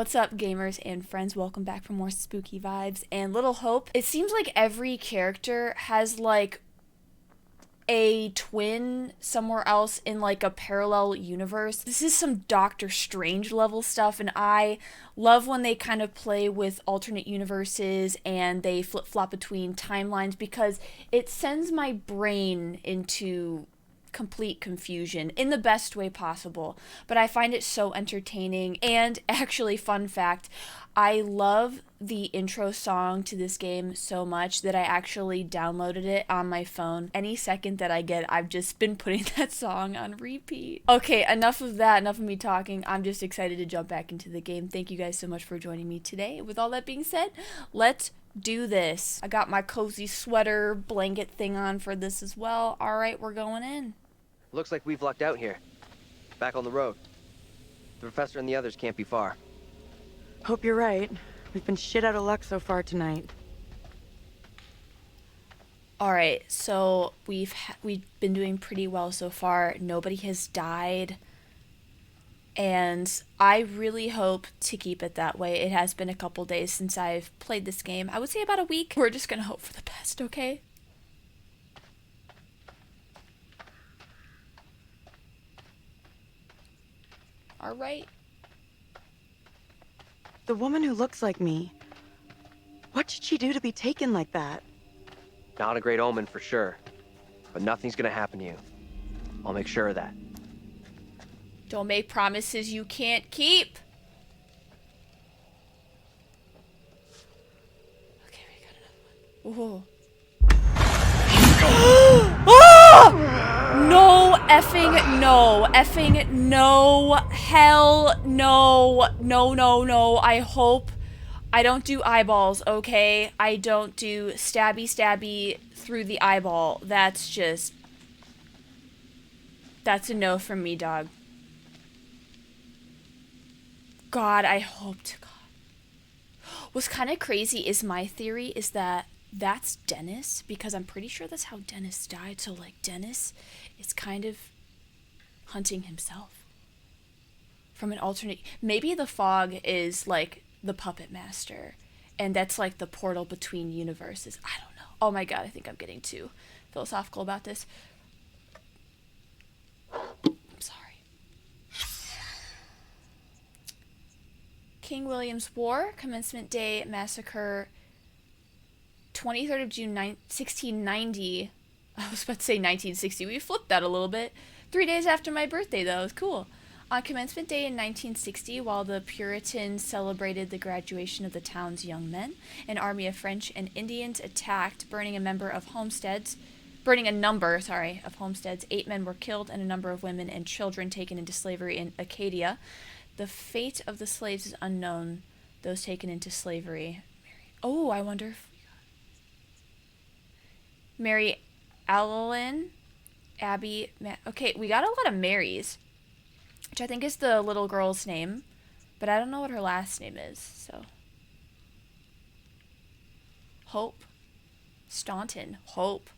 What's up, gamers and friends? Welcome back for more spooky vibes and Little Hope. It seems like every character has like a twin somewhere else in like a parallel universe. This is some Doctor Strange level stuff, and I love when they kind of play with alternate universes and they flip-flop between timelines because it sends my brain into complete confusion in the best way possible. But I find it so entertaining. And actually, fun fact, I love the intro song to this game so much that I actually downloaded it on my phone. Any second that I get, I've just been putting that song on repeat. Okay, enough of that, enough of me talking. I'm just excited to jump back into the game. Thank you guys so much for joining me today. With all that being said, let's do this. I got my cozy sweater blanket thing on for this as well. All right, we're going in. Looks like we've lucked out here. Back on the road. The professor and the others can't be far. Hope you're right. We've been shit out of luck so far tonight. All right, so we've been doing pretty well so far. Nobody has died. And I really hope to keep it that way. It has been a couple days since I've played this game. I would say about a week. We're just gonna hope for the best, okay? All right. The woman who looks like me. What did she do to be taken like that? Not a great omen for sure. But nothing's gonna happen to you. I'll make sure of that. Don't make promises you can't keep. Okay, we got another one. Whoa. Oh! No effing no. Effing no. Hell no. No, no, no. I hope I don't do eyeballs, okay? I don't do stabby through the eyeball. That's a no from me, dog. God, I hope to God. What's kind of crazy is my theory is that that's Dennis, because I'm pretty sure that's how Dennis died. So, like, Dennis is kind of hunting himself from an alternate. Maybe the fog is like the puppet master, and that's like the portal between universes. I don't know. Oh my God, I think I'm getting too philosophical about this. I'm sorry. King William's War, Commencement Day Massacre, 23rd of June, 1690. I was about to say 1960. We flipped that a little bit. 3 days after my birthday, though. It was cool. On Commencement Day in 1960, while the Puritans celebrated the graduation of the town's young men, an army of French and Indians attacked, burning a number of homesteads. 8 men were killed and a number of women and children taken into slavery in Acadia. The fate of the slaves is unknown. Those taken into slavery. Oh, I wonder if Mary Allen, Abby. Okay, we got a lot of Marys, which I think is the little girl's name, but I don't know what her last name is. So, Hope, Staunton, Hope.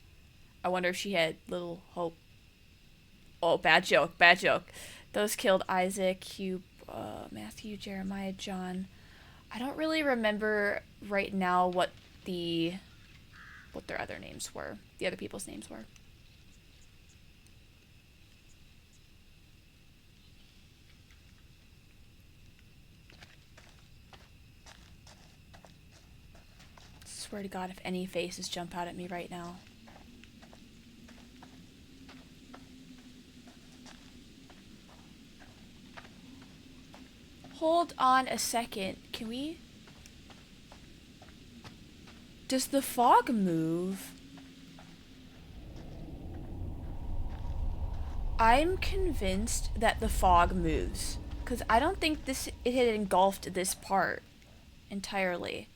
I wonder if she had little Hope. Oh, bad joke. Those killed Isaac, Hugh, Matthew, Jeremiah, John. I don't really remember right now what their other names were. The other people's names were. Swear to God, if any faces jump out at me right now. Hold on a second. Can we? Does the fog move? I'm convinced that the fog moves, because I don't think it had engulfed this part entirely.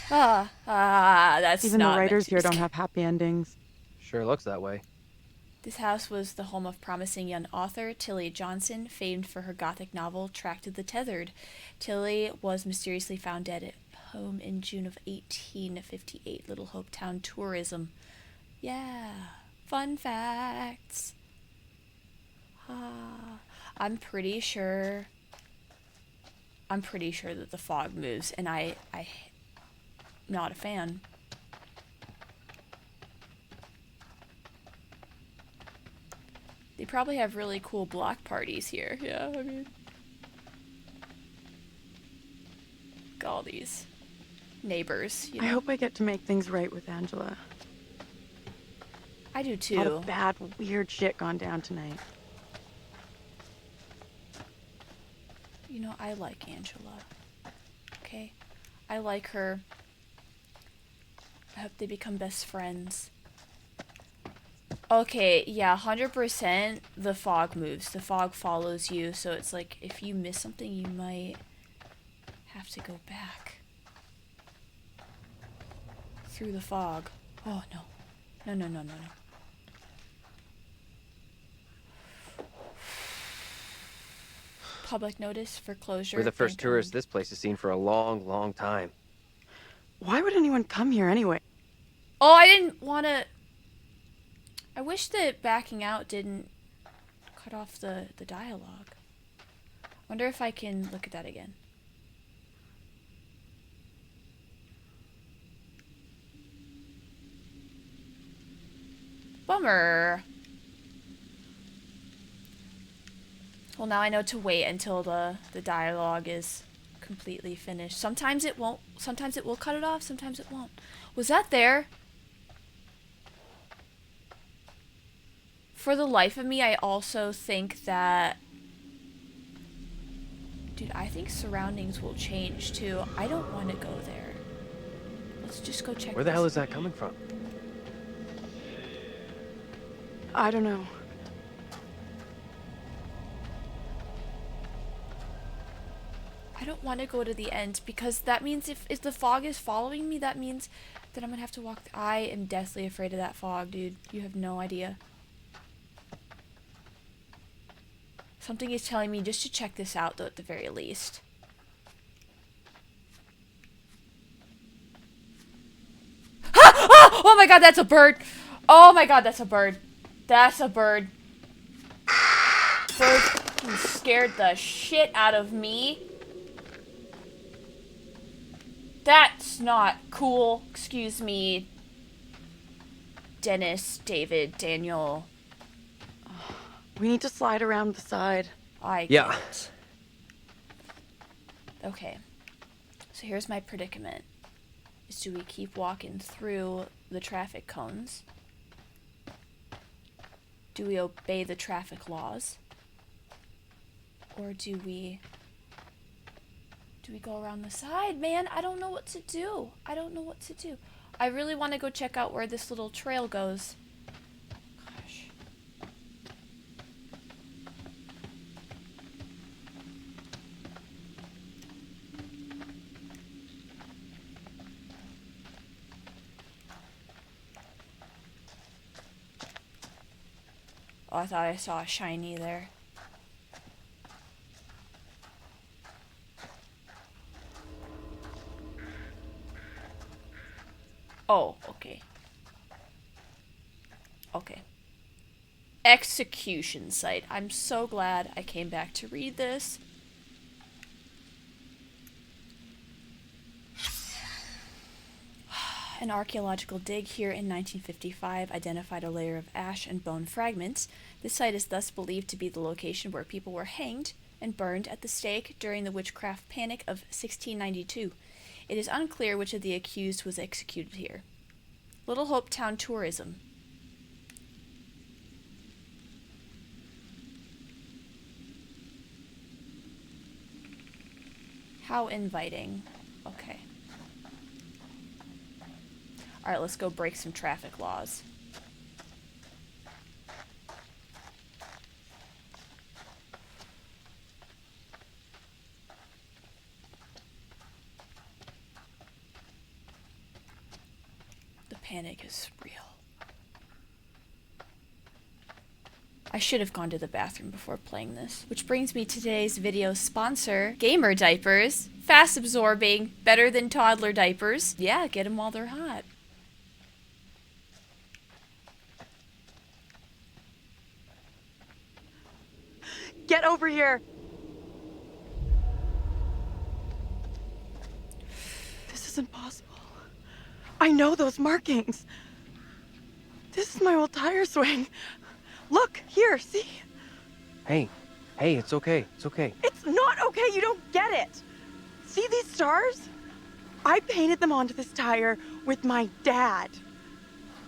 That's Even not the writers meant to here be don't scary. have happy endings. Sure looks that way. This house was the home of promising young author Tilly Johnston, famed for her gothic novel Track to the Tethered. Tilly was mysteriously found dead at home in June of 1858. Little Hope Town tourism. Yeah, fun facts. I'm pretty sure that the fog moves, and I'm not a fan. They probably have really cool block parties here. Yeah, I mean, got all these neighbors, you know? I hope I get to make things right with Angela. I do A lot too. of bad, weird shit gone down tonight. You know, I like Angela. Okay? I like her. I hope they become best friends. Okay, yeah, 100% the fog moves. The fog follows you, so it's like if you miss something, you might have to go back through the fog. Oh, no. No, no, no, no, no. Public notice for closure. We're the first tourists this place has seen for a long, long time. Why would anyone come here anyway? Oh, I didn't want to... I wish that backing out didn't cut off the dialogue. Wonder if I can look at that again. Bummer. Well, now I know to wait until the dialogue is completely finished. Sometimes it won't. Sometimes it will cut it off. Sometimes it won't. Was that there? For the life of me, I also think that... Dude, I think surroundings will change too. I don't want to go there. Let's just go check. Where the hell is that coming from? I don't know. I don't want to go to the end because that means if the fog is following me, that means that I'm gonna have to walk. I am deathly afraid of that fog, dude. You have no idea. Something is telling me just to check this out, though, at the very least. Ah! Oh my god, that's a bird! Oh my god, that's a bird. That's a bird. Bird fucking scared the shit out of me. That's not cool. Excuse me. Dennis, David, Daniel. We need to slide around the side. I Yeah. can't. Okay. So here's my predicament. Is do we keep walking through the traffic cones? Do we obey the traffic laws? Or do we go around the side? Man, I don't know what to do. I don't know what to do. I really want to go check out where this little trail goes. Gosh. Oh, I thought I saw a shiny there. Oh, okay. Okay. Execution site. I'm so glad I came back to read this. An archaeological dig here in 1955 identified a layer of ash and bone fragments. This site is thus believed to be the location where people were hanged and burned at the stake during the witchcraft panic of 1692. It is unclear which of the accused was executed here. Little Hope Town tourism. How inviting. Okay. Alright, let's go break some traffic laws. The panic is real. I should have gone to the bathroom before playing this. Which brings me to today's video sponsor, Gamer Diapers. Fast absorbing, better than toddler diapers. Yeah, get them while they're hot. Get over here! This isn't possible. I know those markings. This is my old tire swing. Look, here, see? Hey, it's okay. It's okay. It's not okay, you don't get it. See these stars? I painted them onto this tire with my dad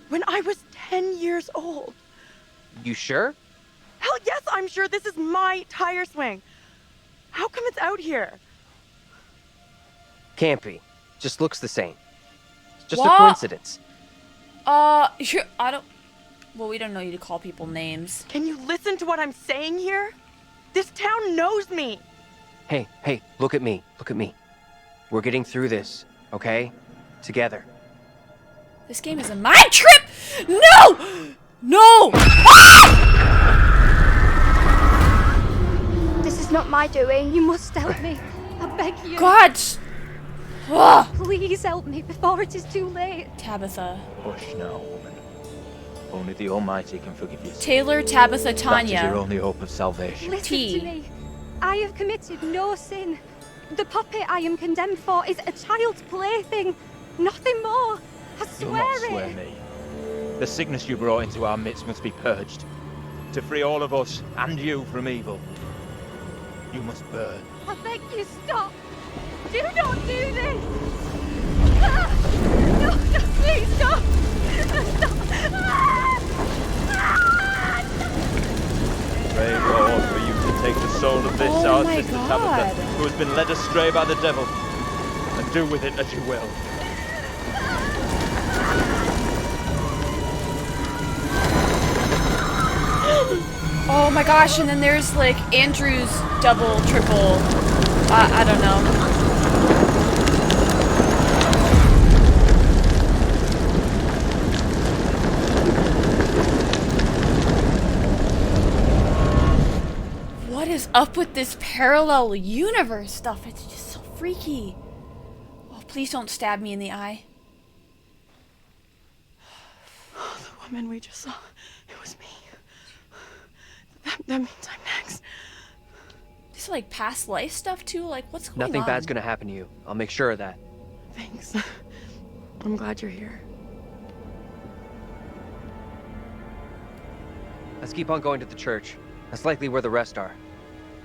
when I was 10 years old. You sure? Hell yes, I'm sure this is my tire swing. How come it's out here? Can't be. Just looks the same. It's just What? a coincidence. I don't... Well, we don't know you to call people names. Can you listen to what I'm saying here? This town knows me. Hey, look at me. Look at me. We're getting through this, okay? Together. This game is a mind trip! No! No! Ah! This is not my doing. You must help me. I beg you. God! Ugh. Please help me before it is too late. Tabitha. Hush now, woman. Only the Almighty can forgive you. Taylor, Tabitha, That is your Tanya. only hope of salvation. Listen T. to me. I have committed no sin. The puppet I am condemned for is a child's plaything. Nothing more. I You'll swear not swear it. me. The sickness you brought into our midst must be purged. To free all of us, and you, from evil, you must burn. I beg you, stop. Do not do this. No, please, stop. Pray, Lord, for you to take the soul of this, Oh our my sister God. Tabitha, who has been led astray by the devil, and do with it as you will. Oh my gosh, and then there's like Andrew's double, triple. I don't know. What is up with this parallel universe stuff? It's just so freaky. Oh, please don't stab me in the eye. Oh, the woman we just saw, it was me. That means I'm next. This is like past life stuff too? Like, what's going on? Nothing bad's gonna happen to you. I'll make sure of that. Thanks. I'm glad you're here. Let's keep on going to the church. That's likely where the rest are.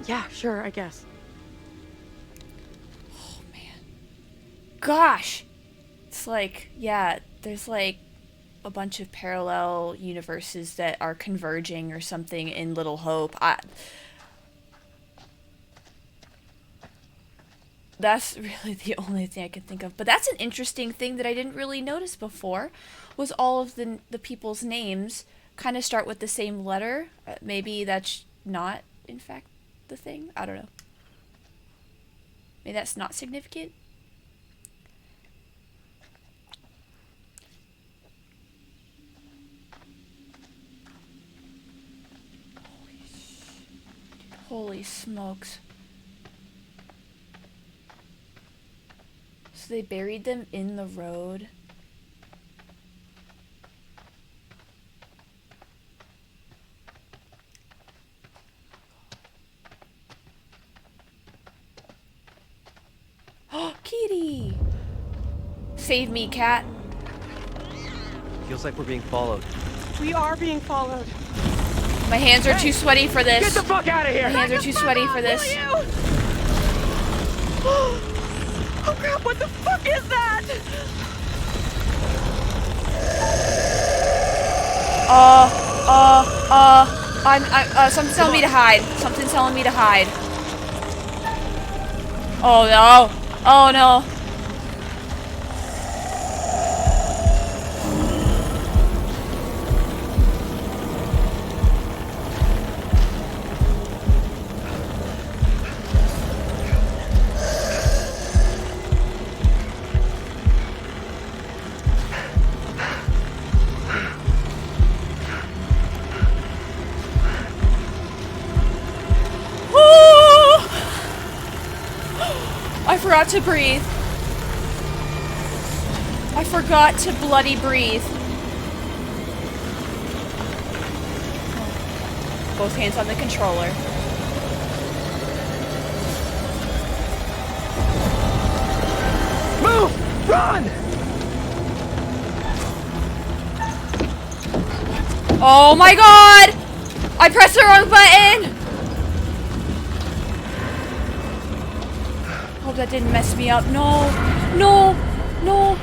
Yeah, sure, I guess. Oh man. Gosh. It's like, yeah, there's like a bunch of parallel universes that are converging or something in Little Hope. That's really the only thing I could think of. But that's an interesting thing that I didn't really notice before, was all of the people's names kind of start with the same letter. Maybe that's not, in fact, the thing. I don't know. Maybe that's not significant. Holy smokes. So they buried them in the road. Oh, Kitty! Save me, cat. Feels like we're being followed. We are being followed. My hands are too sweaty for this. Get the fuck out of here! My hands are too sweaty for this. Oh crap, what the fuck is that? Something's telling me to hide. Something's telling me to hide. Oh no. Oh no. I forgot to breathe. I forgot to bloody breathe. Both hands on the controller. Move! Run! Oh my god! I pressed the wrong button! Hope that didn't mess me up. No! No! No!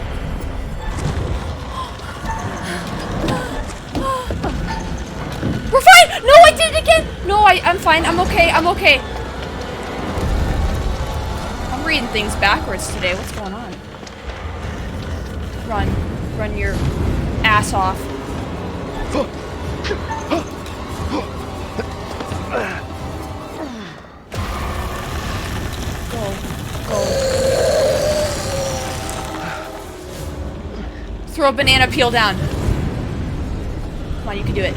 We're fine! No, I did it again! No, I'm fine. I'm okay. I'm okay. I'm reading things backwards today. What's going on? Run. Run your ass off. Go. Go. Throw a banana peel down. Come on, you can do it.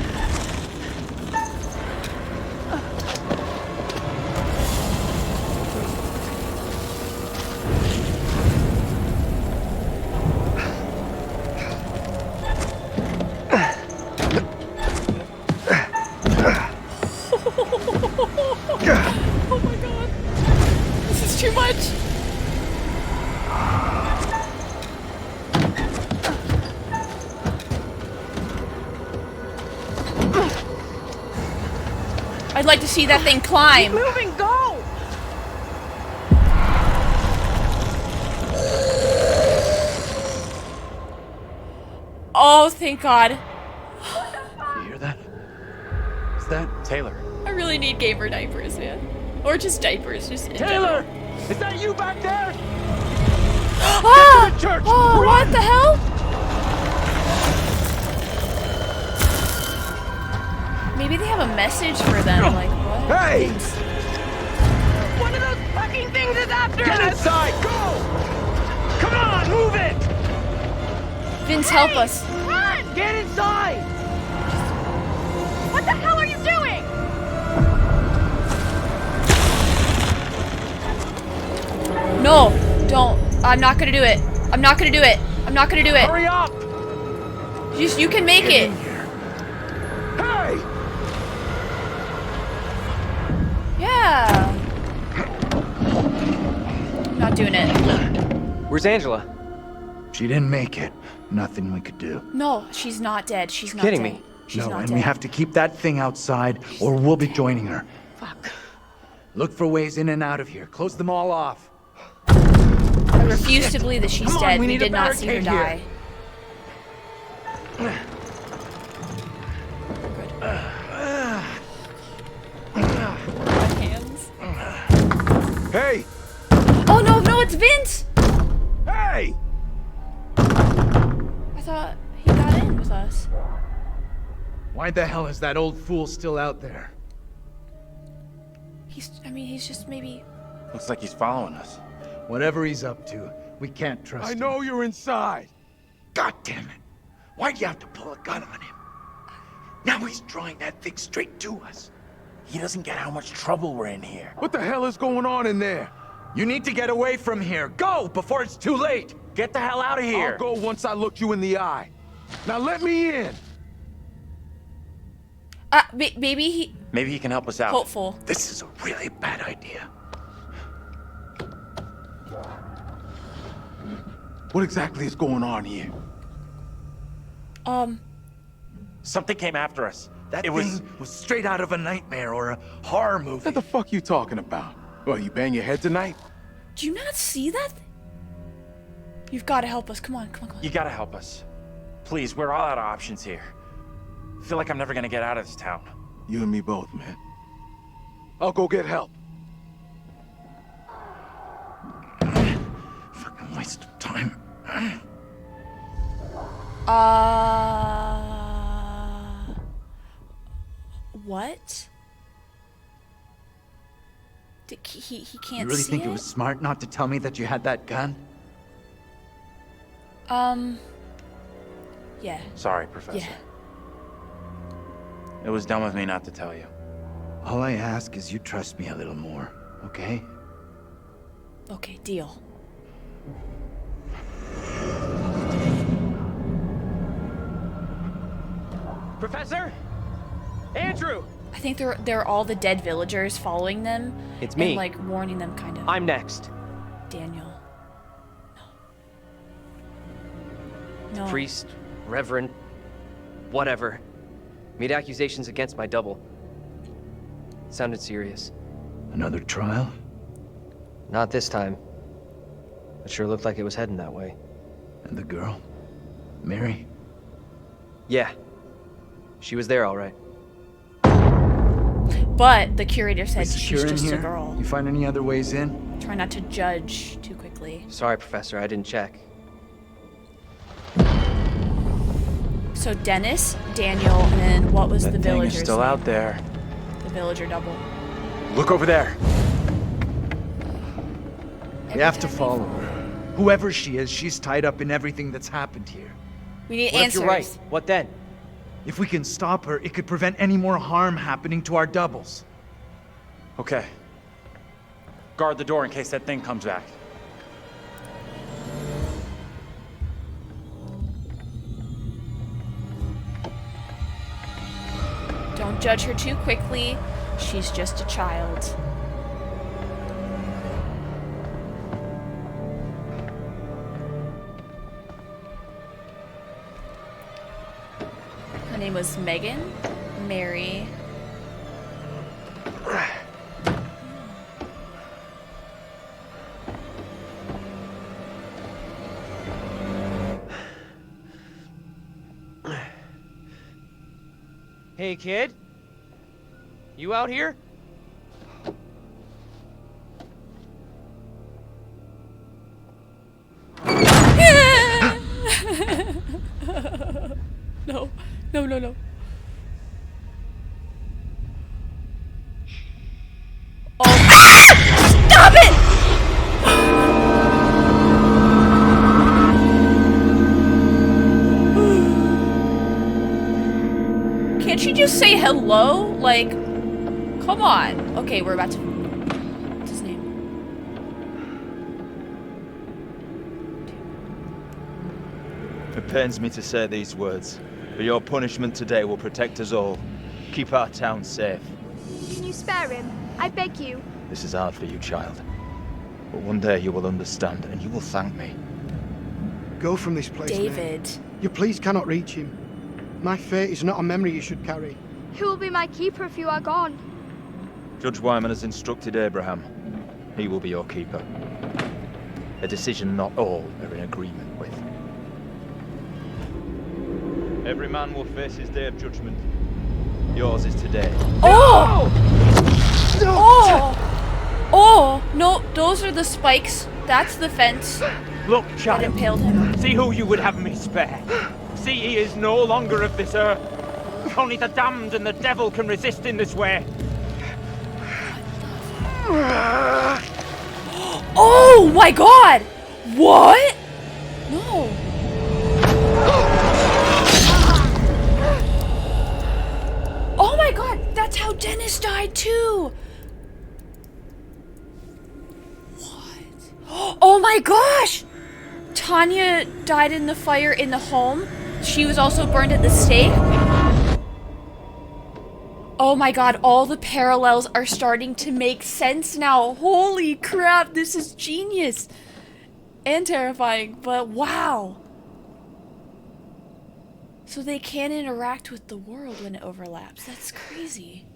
Oh my god. This is too much. I'd like to see that thing climb. Keep moving, go! Oh, thank God. You hear that? Is that Taylor? I really need gamer diapers, man. Or just diapers, just in Taylor! general. Is that you back there? Ah! Get to the church! Oh, Run! what the hell? Maybe they have a message for them, like what? Hey! It's- One of those fucking things is after Get us! inside! Go! Come on, move it! Vince, help us. Run! Get inside! What the hell are you doing? No, don't. I'm not gonna do it. I'm not gonna do it. I'm not gonna do it. Hurry up! You can make it. Hey! Yeah. I'm not doing it. Where's Angela? She didn't make it. Nothing we could do. No, she's not dead. She's not kidding dead. me. She's No, not and dead. we have to keep that thing outside, or we'll be joining her. Fuck. Look for ways in and out of here. Close them all off. I refuse to believe that she's Come on, dead. we We need a did not see her barricade die. My hands. Hey! Oh no, no, it's Vince! Hey! I thought he got in with us. Why the hell is that old fool still out there? He's just maybe. Looks like he's following us. Whatever he's up to, we can't trust I him. know you're inside. God damn it. Why'd you have to pull a gun on him? Now he's drawing that thing straight to us. He doesn't get how much trouble we're in here. What the hell is going on in there? You need to get away from here. Go before it's too late. Get the hell out of here! I'll go once I look you in the eye. Now let me in. Maybe he. Maybe he can help us out. Hopeful. This is a really bad idea. What exactly is going on here? Something came after us. That It thing was straight out of a nightmare or a horror movie. What the fuck you talking about? Well, you bang your head tonight? Do you not see that? You've got to help us. Come on, come on, come on. You gotta help us. Please, we're all out of options here. I feel like I'm never gonna get out of this town. You and me both, man. I'll go get help. Fucking waste of time. What? He can't You really see think it was smart not to tell me that you had that gun? Yeah. Sorry, Professor. Yeah. It was dumb of me not to tell you. All I ask is you trust me a little more, okay? Okay, deal. Professor? Andrew! I think they're all the dead villagers following them. It's me. And like warning them kind of. I'm next. Daniel. No. Priest, reverend, whatever, made accusations against my double. Sounded serious. Another trial? Not this time. It sure looked like it was heading that way. And the girl? Mary? Yeah. She was there all right. But the curator said Is she's Kern just here? a girl. You find any other ways in? Try not to judge too quickly. Sorry, Professor, I didn't check. So Dennis, Daniel, and then what was the That thing villager's is still name? out there. The villager double. Look over there. We have to follow her. Whoever she is, she's tied up in everything that's happened here. We need What if answers. you're right? What then? If we can stop her, it could prevent any more harm happening to our doubles. Okay. Guard the door in case that thing comes back. Don't judge her too quickly. She's just a child. Her name was Megan, Mary. Hey, kid? You out here? No, no, no, no. Oh. Ah! Stop it! Can't she just say hello? Like, come on. Okay, we're about to... What's his name? It pains me to say these words, but your punishment today will protect us all. Keep our town safe. Can you spare him? I beg you. This is hard for you, child. But one day you will understand, and you will thank me. Go from this place, David. Mary. Your pleas cannot reach him. My fate is not a memory you should carry. Who will be my keeper if you are gone? Judge Wyman has instructed Abraham. He will be your keeper. A decision not all are in agreement with. Every man will face his day of judgment. Yours is today. Oh! Oh! Oh! No, those are the spikes. That's the fence Look, that child. impaled him. See who you would have me spare. See, he is no longer of this earth. Only the damned and the devil can resist in this way. Oh my god! What? No. Oh my god, that's how Dennis died too! What? Oh my gosh! Tanya died in the fire in the home. She was also burned at the stake. Oh my god, all the parallels are starting to make sense now. Holy crap, this is genius. And terrifying, but wow. So they can interact with the world when it overlaps. That's crazy.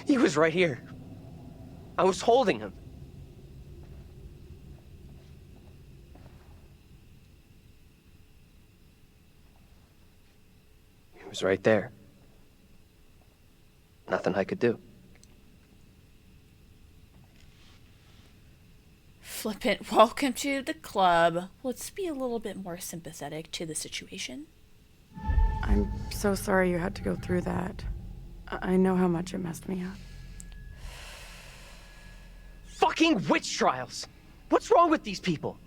He was right here. I was holding him. He was right there. Nothing I could do. Flippant, welcome to the club. Let's be a little bit more sympathetic to the situation. I'm so sorry you had to go through that. I know how much it messed me up. Fucking witch trials! What's wrong with these people?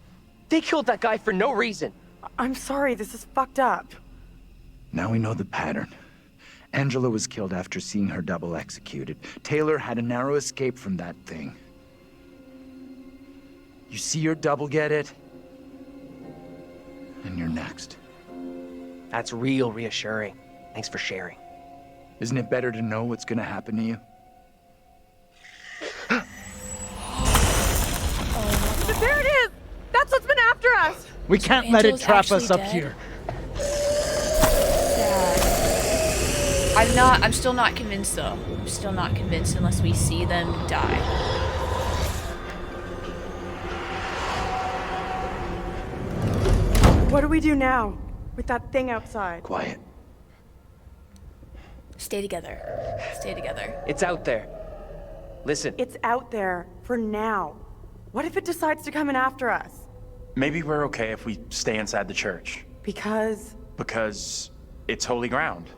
They killed that guy for no reason. I'm sorry, this is fucked up. Now we know the pattern. Angela was killed after seeing her double executed. Taylor had a narrow escape from that thing. You see your double get it, and you're next. That's real reassuring. Thanks for sharing. Isn't it better to know what's gonna happen to you? There it is! That's what's been after us! We can't let it Angel's trap us actually up dead? here. I'm still not convinced though. I'm still not convinced unless we see them die. What do we do now with that thing outside? Quiet. Stay together. Stay together. It's out there. Listen. It's out there for now. What if it decides to come in after us? Maybe we're okay if we stay inside the church. Because it's holy ground.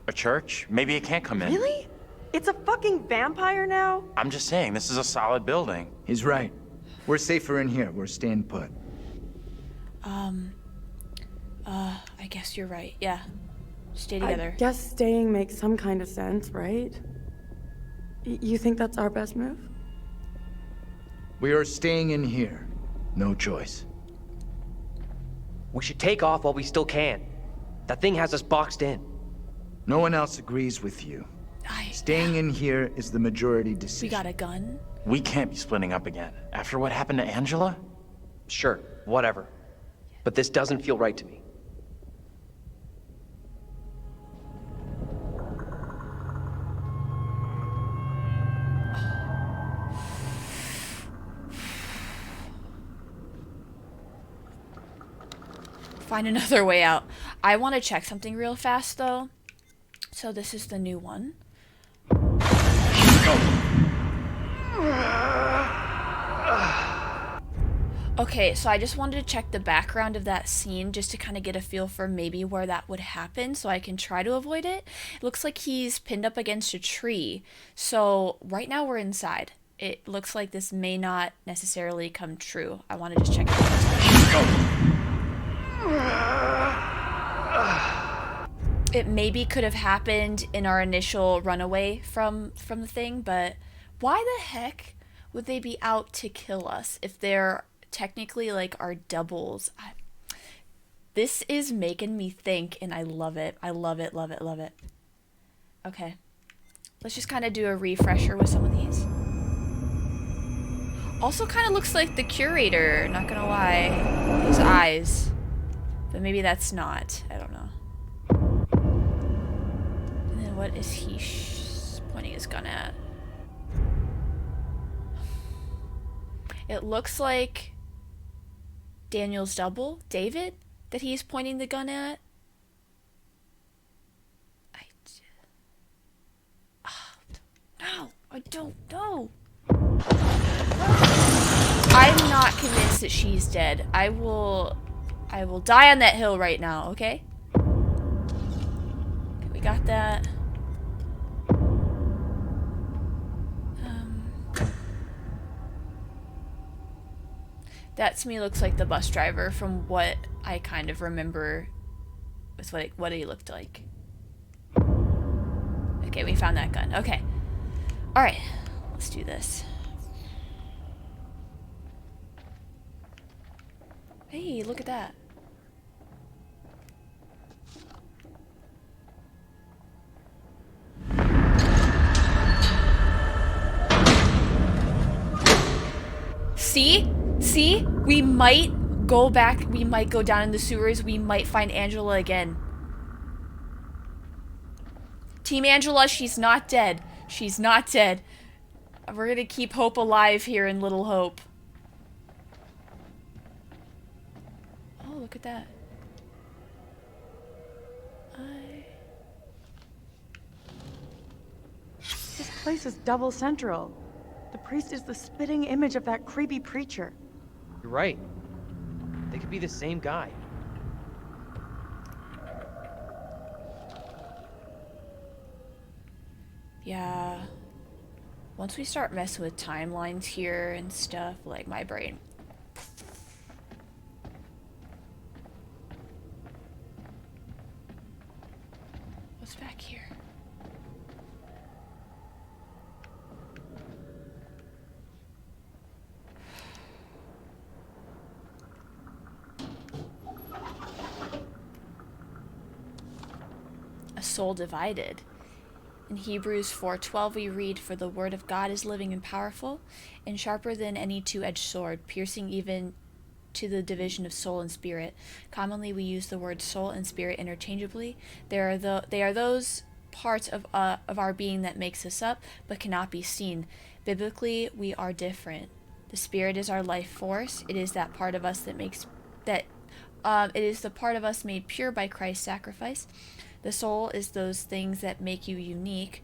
A church? Maybe it can't come in. Really? It's a fucking vampire now? I'm just saying, this is a solid building. He's right. We're safer in here. We're staying put. I guess you're right. Yeah. Stay together. I guess staying makes some kind of sense, right? You think that's our best move? We are staying in here. No choice. We should take off while we still can. That thing has us boxed in. No one else agrees with you. Staying in here is the majority decision. We got a gun? We can't be splitting up again. After what happened to Angela? Sure, whatever. But this doesn't feel right to me. Find another way out. I want to check something real fast though. So this is the new one. Okay, so I just wanted to check the background of that scene just to kind of get a feel for maybe where that would happen so I can try to avoid it. It looks like he's pinned up against a tree. So right now we're inside. It looks like this may not necessarily come true. I want to just check it out. It maybe could have happened in our initial runaway from the thing, but why the heck would they be out to kill us if they're technically like our doubles? This is making me think, and I love it. I love it, love it, love it. Okay. Let's just kind of do a refresher with some of these. Also kind of looks like the curator, not gonna lie. His eyes. But maybe that's not. I don't know. And then what is he pointing his gun at? It looks like Daniel's double, David, that he's pointing the gun at. No, I don't know. I'm not convinced that she's dead. I will die on that hill right now, okay? Okay, we got that. That to me looks like the bus driver from what I kind of remember with what he looked like. Okay, we found that gun. Okay. Alright, let's do this. Hey, look at that. See? See? We might go back. We might go down in the sewers. We might find Angela again. Team Angela, she's not dead. She's not dead. We're gonna keep hope alive here in Little Hope. Oh, look at that. This place is double central. The priest is the spitting image of that creepy preacher. You're right. They could be the same guy. Yeah. Once we start messing with timelines here and stuff, like my brain. What's back here? A soul divided. In Hebrews 4:12 we read, "For the word of God is living and powerful, and sharper than any two-edged sword, piercing even to the division of soul and spirit." Commonly we use the word soul and spirit interchangeably. They are those parts of our being that makes us up, but cannot be seen. Biblically, we are different. The spirit is our life force. It is that part of us that makes that. It is the part of us made pure by Christ's sacrifice. The soul is those things that make you unique,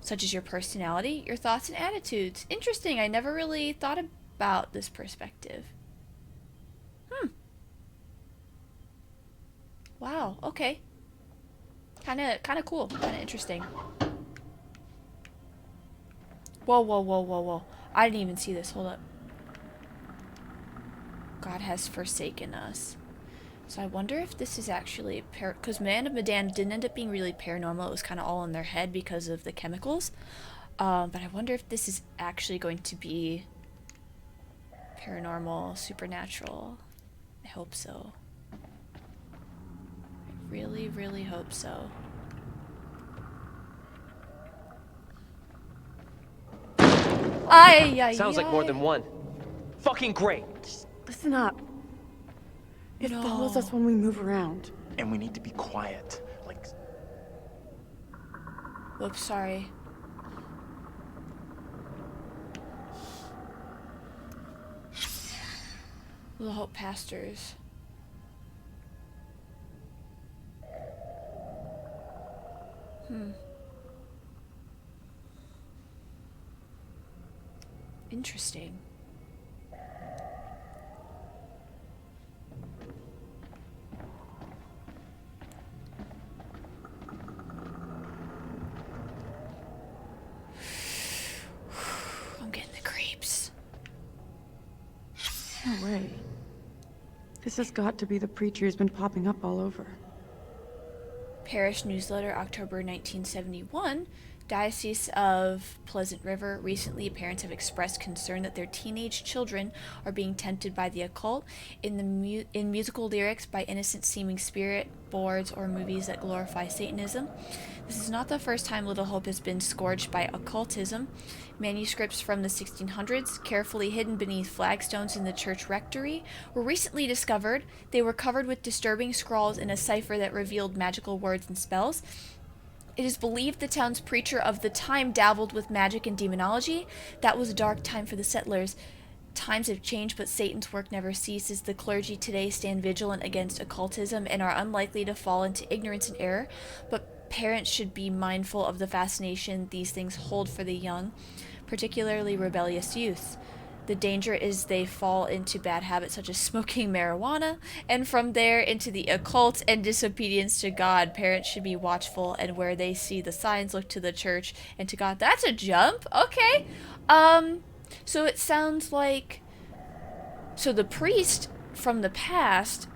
such as your personality, your thoughts, and attitudes. Interesting. I never really thought about this perspective. Wow. Okay. Kind of cool. Kind of interesting. Whoa, whoa, whoa, whoa, whoa. I didn't even see this. Hold up. God has forsaken us. So I wonder if this is actually... Because Man of Medan didn't end up being really paranormal. It was kind of all in their head because of the chemicals. But I wonder if this is actually going to be paranormal, supernatural. I hope so. I really, really hope so. Sounds like more than one. Fucking great. Just listen up. It follows us when we move around. And we need to be quiet. Like... Whoops, sorry. Little Hope Pastors. Interesting. I'm getting the creeps. No way. This has got to be the preacher who's been popping up all over. Parish Newsletter, October 1971. Diocese of Pleasant River. Recently, parents have expressed concern that their teenage children are being tempted by the occult in musical lyrics by innocent-seeming spirit boards or movies that glorify Satanism. This is not the first time Little Hope has been scourged by occultism. Manuscripts from the 1600s, carefully hidden beneath flagstones in the church rectory, were recently discovered. They were covered with disturbing scrawls in a cipher that revealed magical words and spells. It is believed the town's preacher of the time dabbled with magic and demonology. That was a dark time for the settlers. Times have changed, but Satan's work never ceases. The clergy today stand vigilant against occultism and are unlikely to fall into ignorance and error, but parents should be mindful of the fascination these things hold for the young, particularly rebellious youth. The danger is they fall into bad habits such as smoking marijuana, and from there into the occult and disobedience to God. Parents should be watchful, and where they see the signs, look to the church and to God. That's a jump. Okay. So it sounds like... So the priest from the past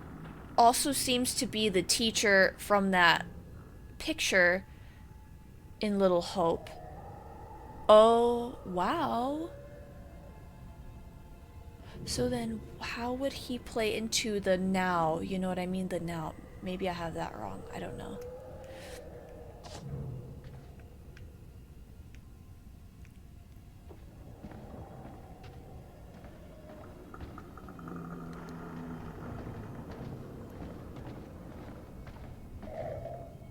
also seems to be the teacher from that picture in Little Hope. Oh, wow. So then, how would he play into the now? You know what I mean? The now. Maybe I have that wrong. I don't know.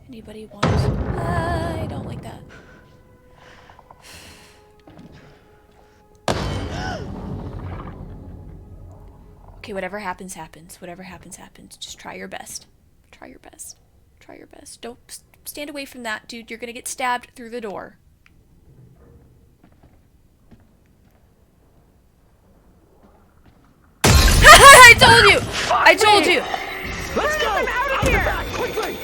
Anybody want? I don't like that. Okay, whatever happens, happens. Whatever happens, happens. Just try your best. Try your best. Try your best. Don't stand away from that, dude. You're gonna get stabbed through the door. I told you! I told you! Let's go! Out of here! Back, quickly!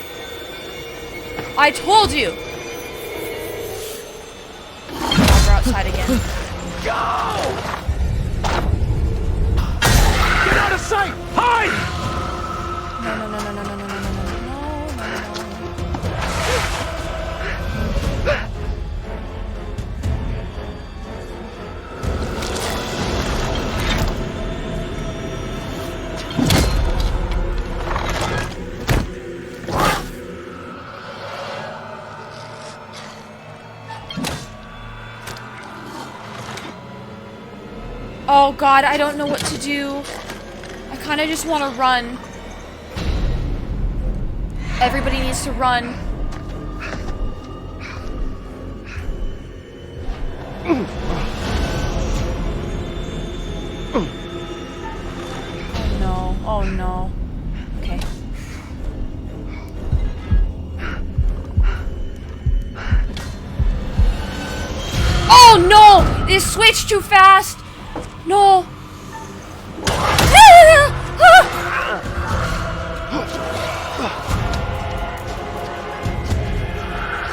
I told you! We're outside again. Go! Get out of sight! Hide! No, no, no, no, no, no, no, no, no, no, no, Oh God, I don't know what to do. I kind of just want to run. Everybody needs to run. no. Oh no. Okay. Oh no! It switched too fast! No!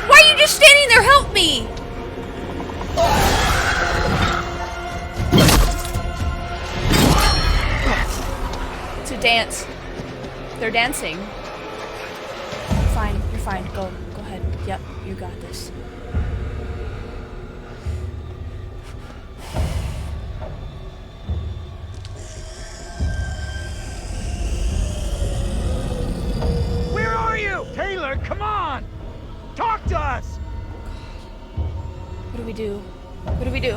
Why are you just standing there? Help me! It's a dance. They're dancing. You're fine. You're fine. Go ahead. Yep, you got this. Where are you? Taylor, come on! Talk to us! What do we do? What do we do?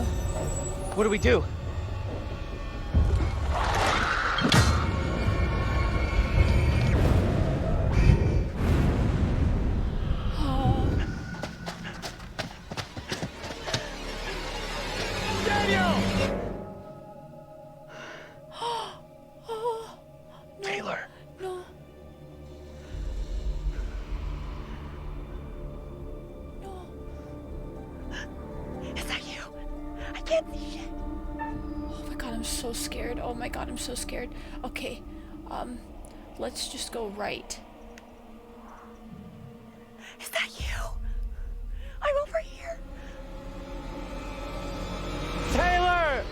What do we do? Taylor. No. No. Is that you? I can't see shit. Oh my god, I'm so scared. Oh my god, I'm so scared. Okay, let's just go right. Is that you? I'm over here. Taylor!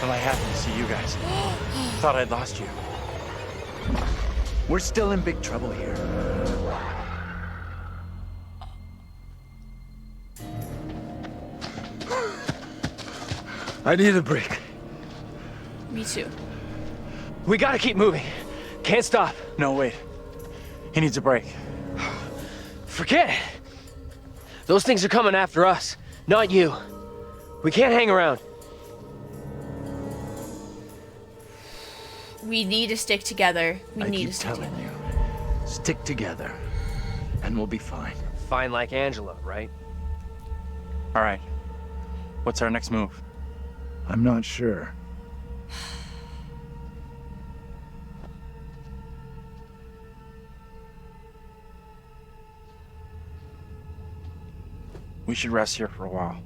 Am I happy to see you guys? Thought I'd lost you. We're still in big trouble here. I need a break. Me too. We gotta keep moving. Can't stop. No, wait. He needs a break. Forget it. Those things are coming after us, not you. We can't hang around. We need to stick together. We I need keep to stick telling together. you, stick together, and we'll be fine. Fine like Angela, right? All right. What's our next move? I'm not sure. We should rest here for a while.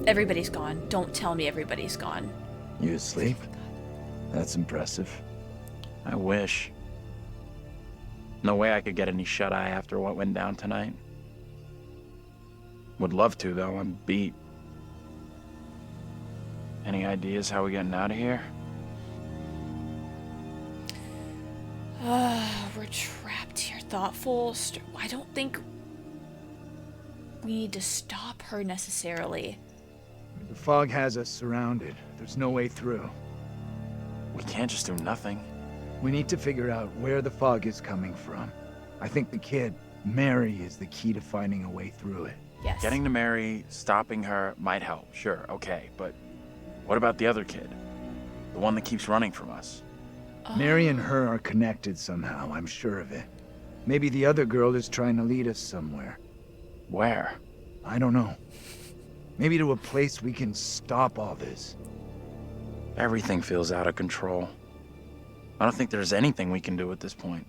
Everybody's gone. Don't tell me everybody's gone. You asleep? That's impressive. I wish. No way I could get any shut-eye after what went down tonight. Would love to, though. I'm beat. Any ideas how we getting out of here? We're trapped here. Thoughtful. I don't think we need to stop her necessarily. The fog has us surrounded. There's no way through. We can't just do nothing. We need to figure out where the fog is coming from. I think the kid, Mary, is the key to finding a way through it. Yes. Getting to Mary, stopping her might help, sure, okay, but what about the other kid? The one that keeps running from us? Mary and her are connected somehow, I'm sure of it. Maybe the other girl is trying to lead us somewhere. Where? I don't know. Maybe to a place we can stop all this. Everything feels out of control. I don't think there's anything we can do at this point.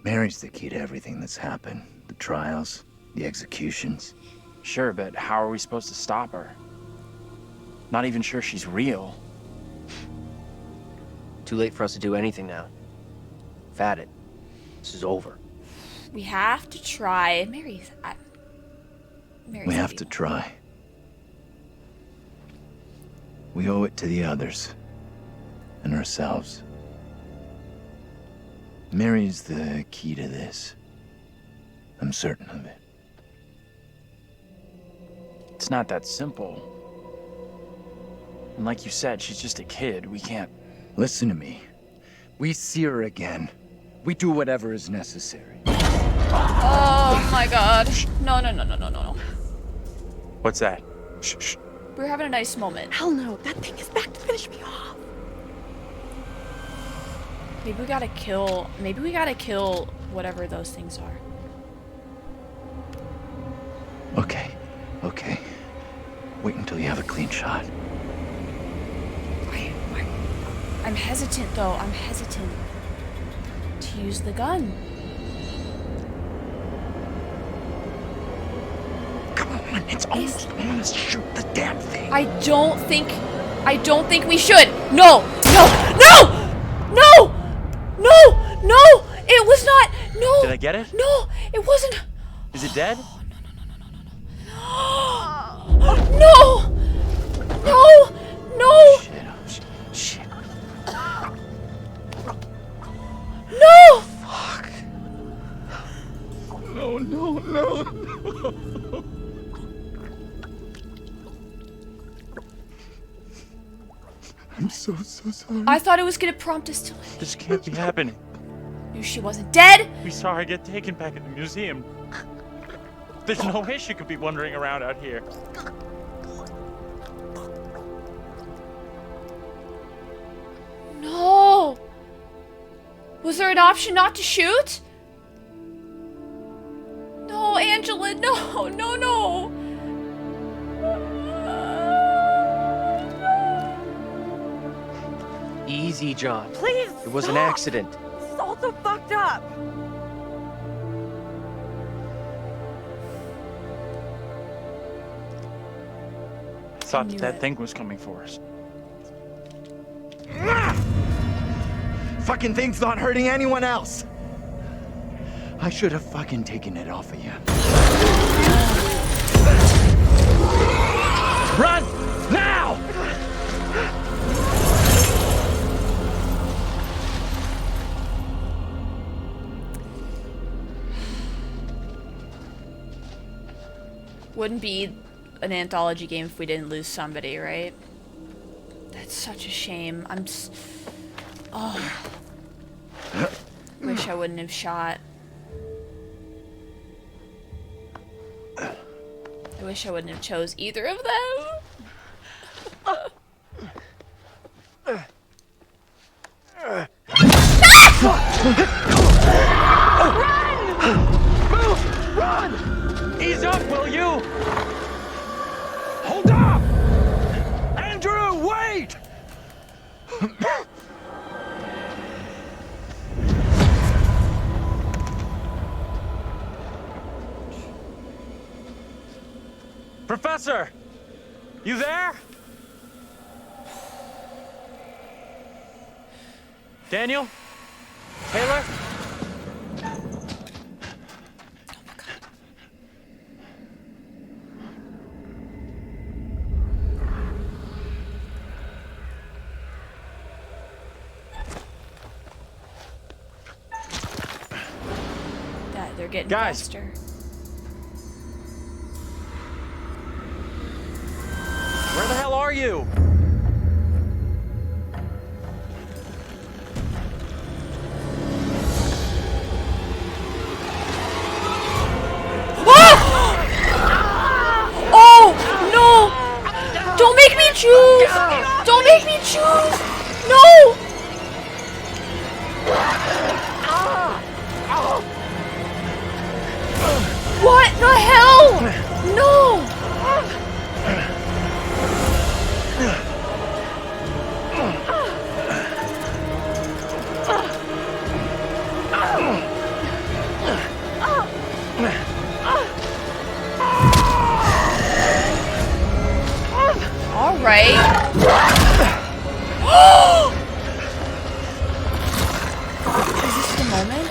Mary's the key to everything that's happened. The trials, the executions. Sure, but how are we supposed to stop her? Not even sure she's real. Too late for us to do anything now. We've had it. This is over. We have to try. Mary's We have to try. We owe it to the others. And ourselves. Mary's the key to this. I'm certain of it. It's not that simple. And like you said, she's just a kid. We can't... Listen to me. We see her again. We do whatever is necessary. Oh my god. No. What's that? Shh. We're having a nice moment. Hell no, that thing is back to finish me off. Maybe we gotta kill whatever those things are. Okay. Wait until you have a clean shot. I'm hesitant though. I'm hesitant to use the gun. Come on, it's almost on us. Shoot the damn thing. I don't think we should. No! It was not. No. Did I get it? No, it wasn't. Is it dead? No! Shit. No! Fuck. No. I'm so sorry. I thought it was gonna prompt us to. This can't be happening. Knew she wasn't dead. We saw her get taken back at the museum. There's no way she could be wandering around out here. No. Was there an option not to shoot? No, Angela, no. Easy, John. Please. It was an stop. accident. This is all so fucked up. Thought that thing was coming for us. Fucking thing's not hurting anyone else. I should have fucking taken it off of you. Run! Now! Wouldn't be an anthology game if we didn't lose somebody, right? That's such a shame. Wish I wouldn't have shot. I wish I wouldn't have chose either of them. Ease up, will you? Hold up! Andrew, wait! Professor! You there? Daniel? Taylor? They're getting Guys. faster. Where the hell are you? Oh no! Don't make me choose! Don't make me choose! No! What the hell? No! All right. Is this the moment?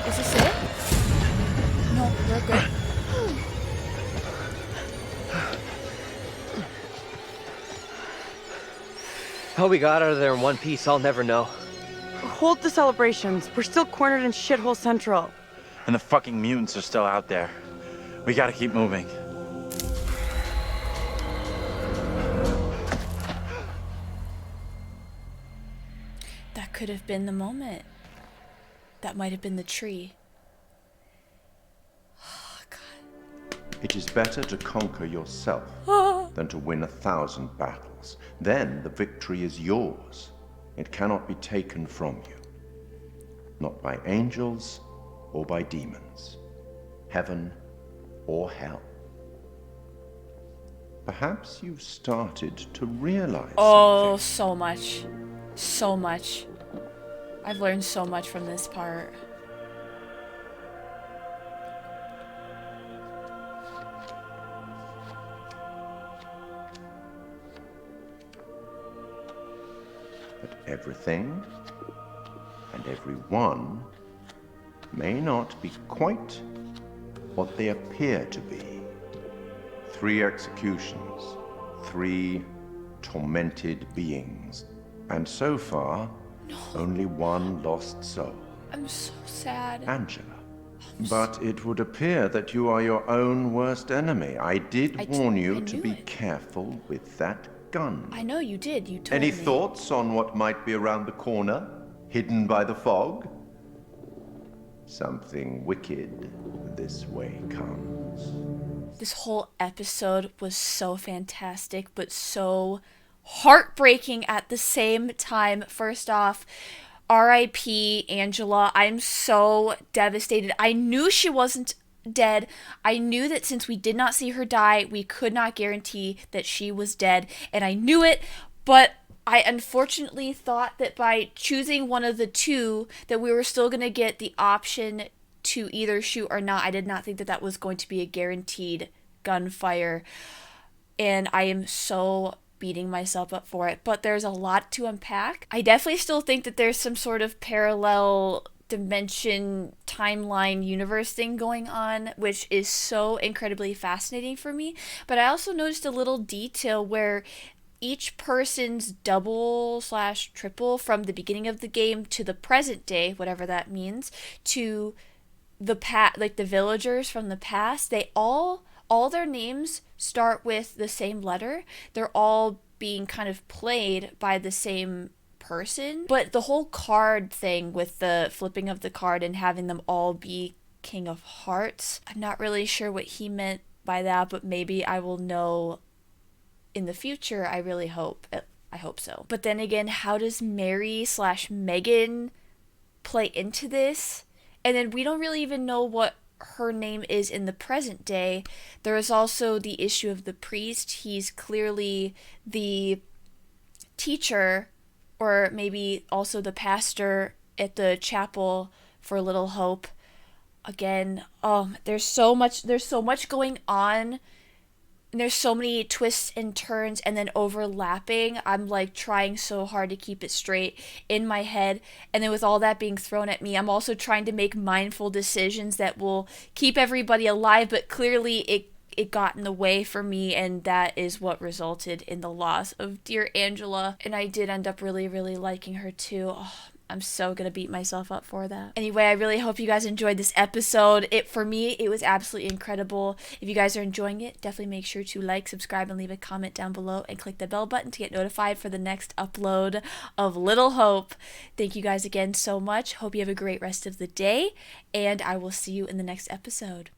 Is this it? No, we're good. How we got out of there in one piece, I'll never know. Hold the celebrations. We're still cornered in Shithole Central. And the fucking mutants are still out there. We gotta keep moving. That could have been the moment. That might have been the tree. It is better to conquer yourself than to win 1,000 battles. Then the victory is yours. It cannot be taken from you. Not by angels or by demons. Heaven or hell. Perhaps you've started to realize Oh, something. so much. So much. I've learned so much from this part. But everything and everyone may not be quite what they appear to be. 3 executions, 3 tormented beings, and so far, only 1 lost soul. I'm so sad. Angela. But it would appear that you are your own worst enemy. I did warn you to be careful with that gun. I know you did. You told Any me. thoughts on what might be around the corner, hidden by the fog? Something wicked this way comes. This whole episode was so fantastic, but so heartbreaking at the same time. First off, R.I.P. Angela. I'm so devastated. I knew she wasn't dead. I knew that since we did not see her die, we could not guarantee that she was dead. And I knew it, but I unfortunately thought that by choosing one of the two, that we were still going to get the option to either shoot or not. I did not think that that was going to be a guaranteed gunfire. And I am so beating myself up for it. But there's a lot to unpack. I definitely still think that there's some sort of parallel dimension timeline universe thing going on, which is so incredibly fascinating for me. But I also noticed a little detail where each person's double/triple from the beginning of the game to the present day, whatever that means, to the like the villagers from the past, they all their names start with the same letter. They're all being kind of played by the same person. But the whole card thing with the flipping of the card and having them all be King of Hearts, I'm not really sure what he meant by that, but maybe I will know in the future. I really hope. I hope so. But then again, how does Mary/Megan play into this? And then we don't really even know what her name is in the present day. There is also the issue of the priest. He's clearly the teacher, or maybe also the pastor at the chapel for Little Hope. Again, there's so much going on. And there's so many twists and turns and then overlapping. I'm like trying so hard to keep it straight in my head. And then with all that being thrown at me, I'm also trying to make mindful decisions that will keep everybody alive. But clearly it got in the way for me. And that is what resulted in the loss of dear Angela. And I did end up really, really liking her too. Oh, I'm so gonna beat myself up for that. Anyway, I really hope you guys enjoyed this episode. For me, it was absolutely incredible. If you guys are enjoying it, definitely make sure to like, subscribe, and leave a comment down below, and click the bell button to get notified for the next upload of Little Hope. Thank you guys again so much. Hope you have a great rest of the day, and I will see you in the next episode.